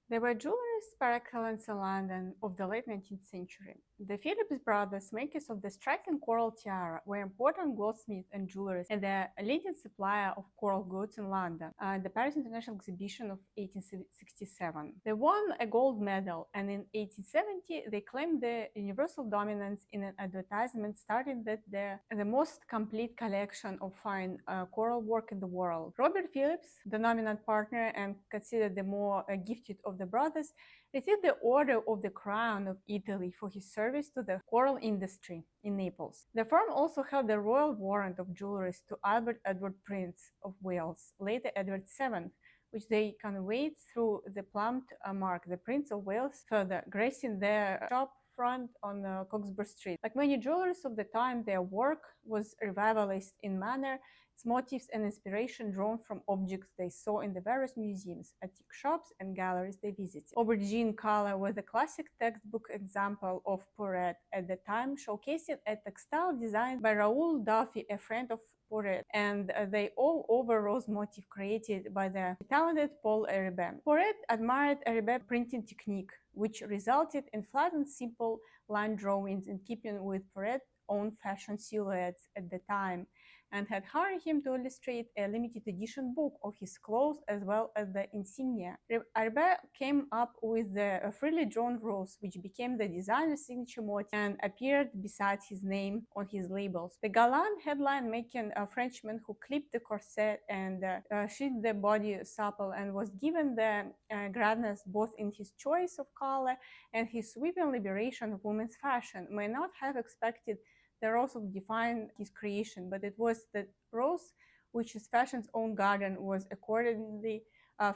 They were jewelers par excellence in London of the late 19th century. The Phillips brothers, makers of the Striking Coral Tiara, were important goldsmiths and jewelers and the leading supplier of coral goods in London at the Paris International Exhibition of 1867. They won a gold medal, and in 1870 they claimed the universal dominance in an advertisement stating that they're the most complete collection of fine coral work in the world. Robert Phillips, the dominant partner and considered the more gifted of the brothers, received the Order of the Crown of Italy for his service to the coral industry in Naples. The firm also held the royal warrant of jewelers to Albert Edward Prince of Wales, later Edward VII, which they conveyed through the plumed mark, the Prince of Wales, further gracing their shop front on Cockspur Street. Like many jewelers of the time, their work was revivalist in manner, its motifs and inspiration drawn from objects they saw in the various museums, antique shops, and galleries they visited. Aubergine color was the classic textbook example of Poret at the time, showcasing a textile designed by Raoul Duffy, a friend of Poret, and the all-over rose motif created by the talented Paul Eribet. Poret admired Eribet's printing technique, which resulted in flat and simple line drawings in keeping with Poret's own fashion silhouettes at the time, and had hired him to illustrate a limited edition book of his clothes as well as the insignia. Eribet came up with the freely drawn rose, which became the designer's signature motif and appeared beside his name on his labels. The gallant headline making a Frenchman who clipped the corset and shaped the body supple and was given the grandness both in his choice of color and his sweeping liberation of women's fashion may not have expected the rose of define his creation, but it was the rose which his fashion's own garden was accordingly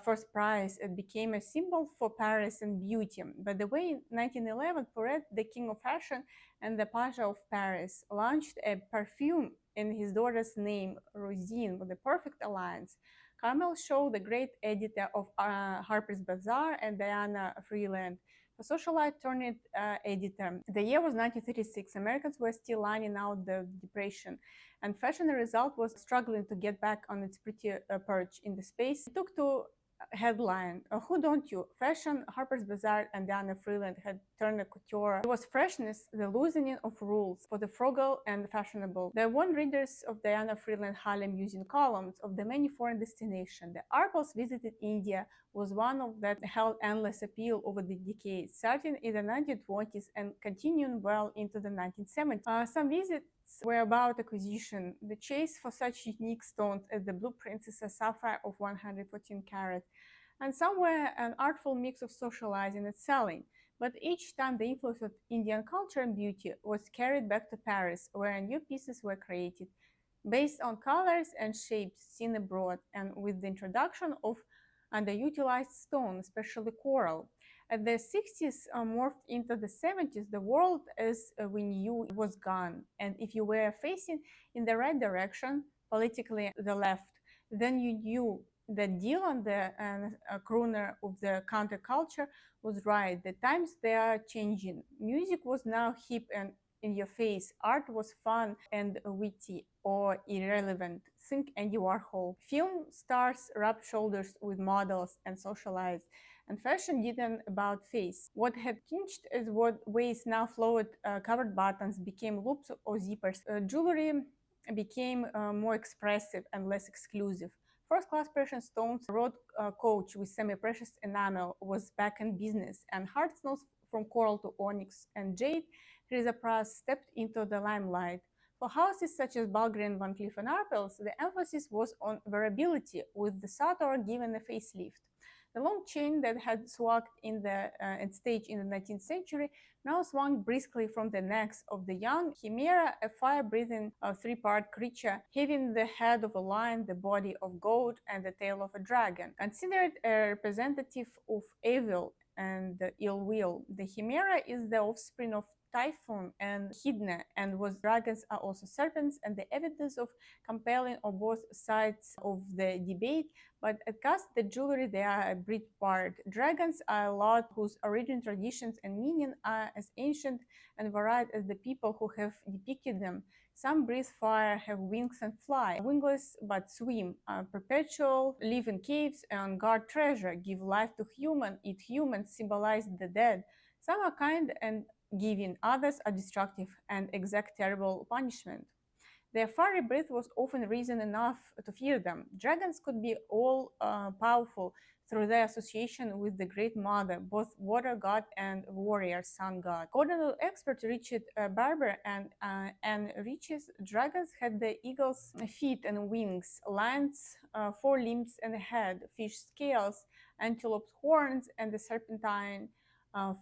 first prize. It became a symbol for Paris and beauty. By the way, in 1911, Poret, the king of fashion and the Pasha of Paris, launched a perfume in his daughter's name, Rosine, with a perfect alliance. Carmel Shaw, the great editor of Harper's Bazaar, and Diana Freeland, a socialite turned editor. The year was 1936. Americans were still lining out the depression, and fashion, the result, was struggling to get back on its pretty perch in the space. It took to headline, Who Don't You? Fashion, Harper's Bazaar, and Diana Freeland had turned couture. It was freshness, the loosening of rules for the frugal and fashionable. They won readers of Diana Freeland Harlem using columns of the many foreign destinations. The articles visited India was one of that held endless appeal over the decades, starting in the 1920s and continuing well into the 1970s. Some visits were about acquisition, the chase for such unique stones as the Blue Princess, a sapphire of 114 carat, and some were an artful mix of socializing and selling. But each time the influence of Indian culture and beauty was carried back to Paris, where new pieces were created based on colors and shapes seen abroad, and with the introduction of underutilized stone, especially coral. As the 60s morphed into the 70s, the world as we knew was gone. And if you were facing in the right direction, politically the left, then you knew that Dylan, the crooner of the counterculture, was right. The times they are changing. Music was now hip and in your face. Art was fun and witty or irrelevant. Think Andy Warhol. Film stars rubbed shoulders with models and socialized, and fashion didn't about face. What had changed is what ways now flowed covered buttons became loops or zippers. Jewelry became more expressive and less exclusive. First-class precious stones, road coach with semi-precious enamel was back in business, and hard stones from coral to onyx and jade, chrysoprase stepped into the limelight. For houses such as Bulgari and Van Cleef & Arpels, the emphasis was on wearability, with the Sator given a facelift. The long chain that had swagged in the stage in the 19th century now swung briskly from the necks of the young chimera, a fire-breathing three-part creature, having the head of a lion, the body of goat, and the tail of a dragon. Considered a representative of evil and ill will, the chimera is the offspring of typhoon and hidna, and was dragons are also serpents, and the evidence of compelling on both sides of the debate. But at cast the jewelry, they are a breed part. Dragons are a lot whose origin, traditions, and meaning are as ancient and varied as the people who have depicted them. Some breathe fire, have wings and fly, wingless but swim, are perpetual, live in caves and guard treasure, give life to human, eat humans, symbolize the dead. Some are kind and giving, others are destructive and exact terrible punishment. Their fiery breath was often reason enough to fear them. Dragons could be all powerful through their association with the Great Mother, both water god and warrior sun god. According to expert Richard Barber and Riches, dragons had the eagle's feet and wings, lions' four limbs and a head, fish scales, antelope's horns, and the serpentine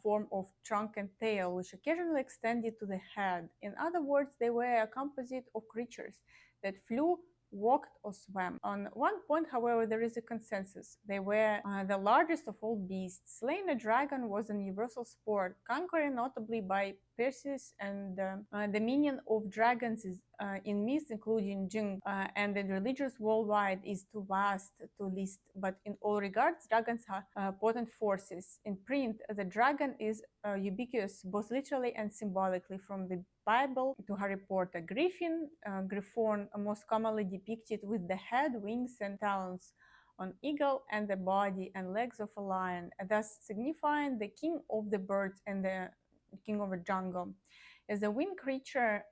form of trunk and tail, which occasionally extended to the head. In other words, they were a composite of creatures that flew, walked, or swam. On one point, however, there is a consensus. They were the largest of all beasts. Slaying a dragon was a universal sport, conquering notably by Perseus, and the meaning of dragons is in myths, including Jing, and in religious worldwide is too vast to list. But in all regards, dragons are potent forces. In print, the dragon is ubiquitous, both literally and symbolically, from the Bible to Harry Potter. Griffon, most commonly depicted with the head, wings, and talons on eagle and the body and legs of a lion, thus signifying the king of the birds and the king of the jungle. As a winged creature,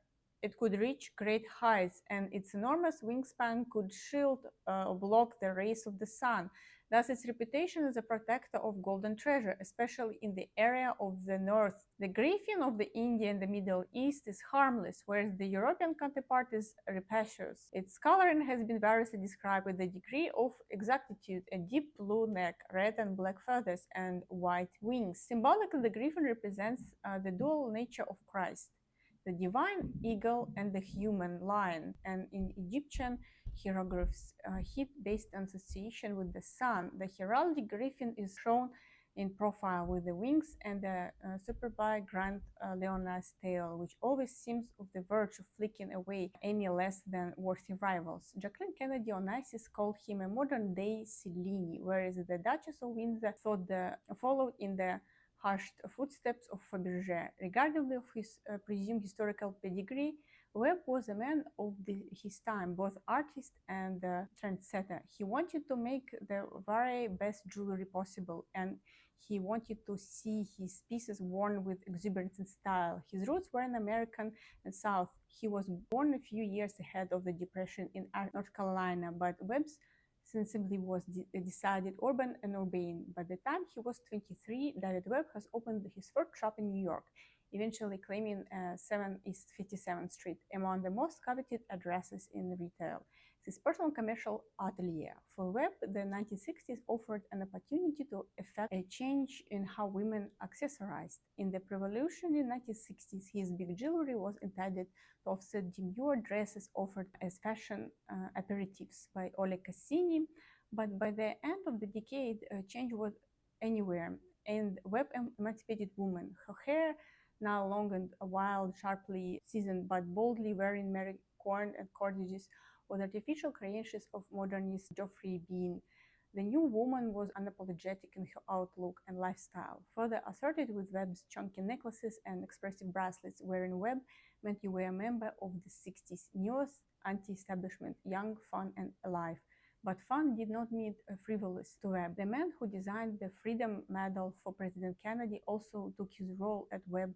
it could reach great heights, and its enormous wingspan could shield or block the rays of the sun. Thus, its reputation as a protector of golden treasure, especially in the area of the north. The griffin of the India and the Middle East is harmless, whereas the European counterpart is rapacious. Its coloring has been variously described with a degree of exactitude: a deep blue neck, red and black feathers, and white wings. Symbolically, the griffin represents the dual nature of Christ, the divine eagle and the human lion, and in Egyptian hieroglyphs, heat based on association with the sun. The heraldic griffin is shown in profile with the wings and the superb grand leoness tail, which always seems of the verge of flicking away any less than worthy rivals. Jacqueline Kennedy Onassis called him a modern day Cellini, whereas the Duchess of Windsor followed in the hushed footsteps of Fabergé. Regardless of his presumed historical pedigree, Webb was a man of his time, both artist and trendsetter. He wanted to make the very best jewelry possible, and he wanted to see his pieces worn with exuberance and style. His roots were in American and South. He was born a few years ahead of the Depression in North Carolina, but Webb's sensibly was decided urban and urbane. By the time he was 23, Davidwebb has opened his first shop in New York, eventually claiming 7 East 57th Street, among the most coveted addresses in retail. His personal commercial atelier. For Webb, the 1960s offered an opportunity to effect a change in how women accessorized. In the revolutionary 1960s, his big jewelry was intended to offset demure dresses offered as fashion aperitifs by Ole Cassini, but by the end of the decade, change was anywhere, and Webb emancipated women. Her hair, now long and wild, sharply seasoned, but boldly wearing Mary Corn and cordages, with artificial creations of modernist Geoffrey Bean. The new woman was unapologetic in her outlook and lifestyle, further asserted with Webb's chunky necklaces and expressive bracelets. Wearing Webb meant you were a member of the 60s, newest anti-establishment, young, fun, and alive. But fun did not mean frivolous to Webb. The man who designed the Freedom Medal for President Kennedy also took his role at Webb